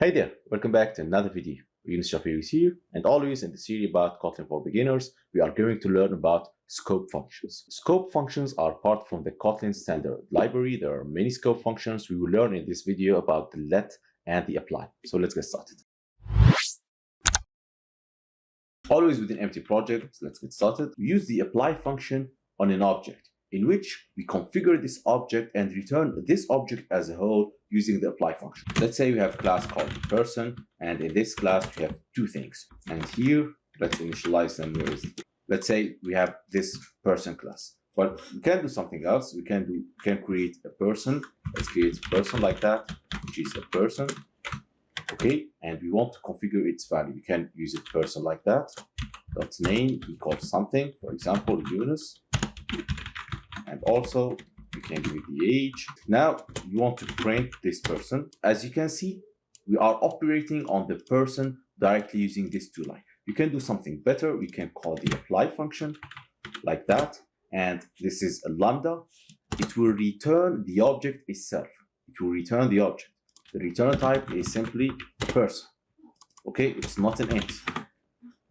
Hey there, welcome back to another video. Younes Charfaoui is here, and always in the series about Kotlin for beginners, we are going to learn about scope functions. Scope functions are part from the Kotlin standard library. There are many scope functions. We will learn in this video about the let and the apply. So let's get started. Always with an empty project, let's get started. We use the apply function on an object, in which we configure this object and return this object as a whole using the apply function. Let's say we have a class called person, and in this class we have two things. And here, let's initialize them with, let's say we have this person class. But we can do something else. We can create a person. Let's create a person like that, which is a person. Okay, and we want to configure its value. We can use a person like that. Dot name equals something, for example, Younes. And also we can give it the age. Now you want to print this person. As you can see, we are operating on the person directly using this two line. You can do something better. We can call the apply function like that. And this is a lambda. It will return the object itself. It will return the object. The return type is simply person. Okay, it's not an int.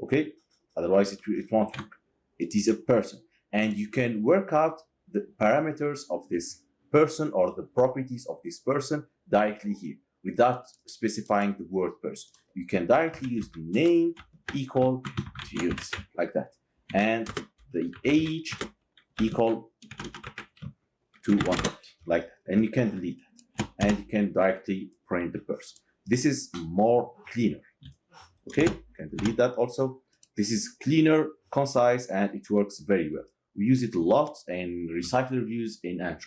Okay, otherwise it won't work. It is a person. And you can work out the parameters of this person or the properties of this person directly here without specifying the word person. You can directly use the name equal to Younes like that, and the age equal to 150 like that, and you can delete that, and you can directly print the person. This is more cleaner. Okay, you can delete that also. This is cleaner, concise, and it works very well. We use it a lot in recycler views in Android.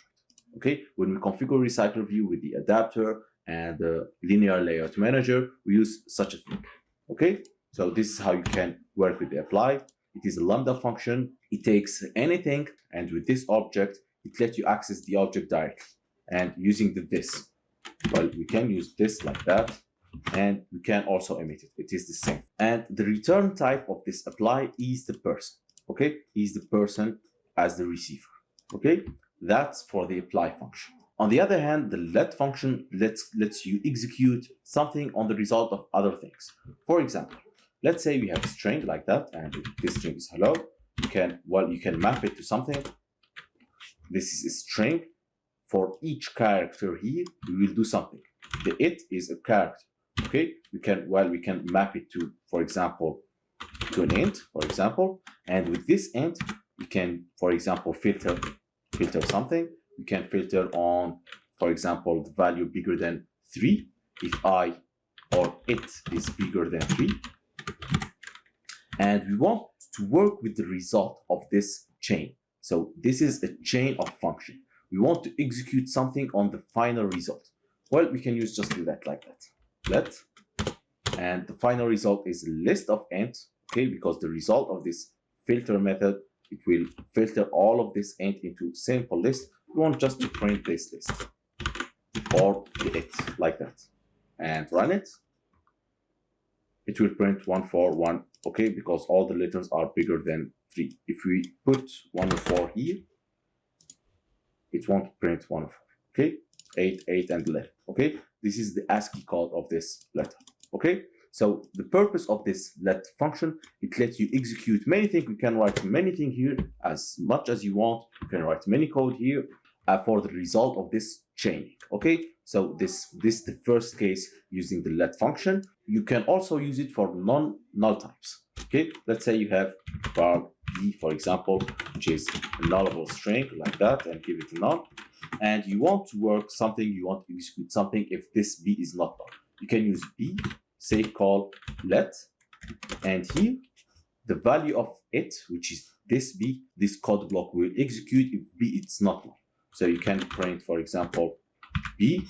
Okay, when we configure recycler view with the adapter and the linear layout manager, we use such a thing. Okay, so this is how you can work with the apply. It is a lambda function. It takes anything, and with this object, it lets you access the object directly. And using this, well, we can use this like that, and we can also emit it. It is the same. And the return type of this apply is the person. Okay, is the person as the receiver. Okay, that's for the apply function. On the other hand, the let function lets you execute something on the result of other things. For example, let's say we have a string like that, and this string is hello. You can map it to something. This is a string. For each character here, we will do something. The it is a character. Okay, we can map it to, for example, to an int, for example, and with this int, we can, for example, filter something. We can filter on, for example, the value bigger than 3 if I or it is bigger than 3. And we want to work with the result of this chain. So this is a chain of function. We want to execute something on the final result. Well, we can use just let like that. Let, and the final result is a list of int. Okay, because the result of this filter method, it will filter all of this int into simple list. We want just to print this list or it like that, and run it. It will print 141. Okay, because all the letters are bigger than 3. If we put 104 here, it won't print 104. Okay, 8, 8, and 11. Okay, this is the ASCII code of this letter. Okay. So the purpose of this let function, it lets you execute many things. You can write many things here as much as you want. You can write many code here for the result of this chaining. Okay, so this is the first case using the let function. You can also use it for non-null types. Okay, let's say you have var b, for example, which is a nullable string like that, and give it a null. And you want to work something, you want to execute something if this b is not null. You can use b, say call let, and here the value of it, which is this b, this code block will execute if b it's not null. So you can print, for example, b,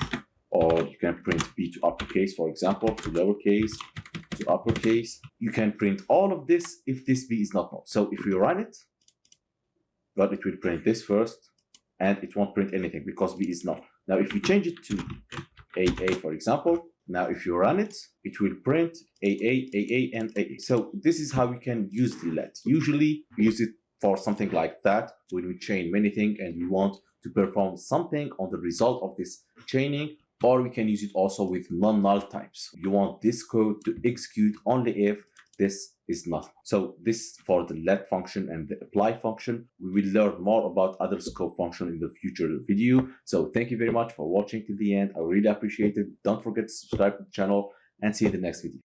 or you can print b to uppercase, for example, to lowercase, to uppercase. You can print all of this if this b is not null. So if we run it, well, it will print this first, and it won't print anything because b is null. Now if we change it to AA, for example, now if you run it, it will print AA, and AA. So this is how we can use the let. Usually we use it for something like that when we chain many things and we want to perform something on the result of this chaining or we can use it also with non-null types. You want this code to execute only if this is nothing. So this for the let function and the apply function. We will learn more about other scope function in the future video. So thank you very much for watching till the end. I really appreciate it. Don't forget to subscribe to the channel and see you in the next video.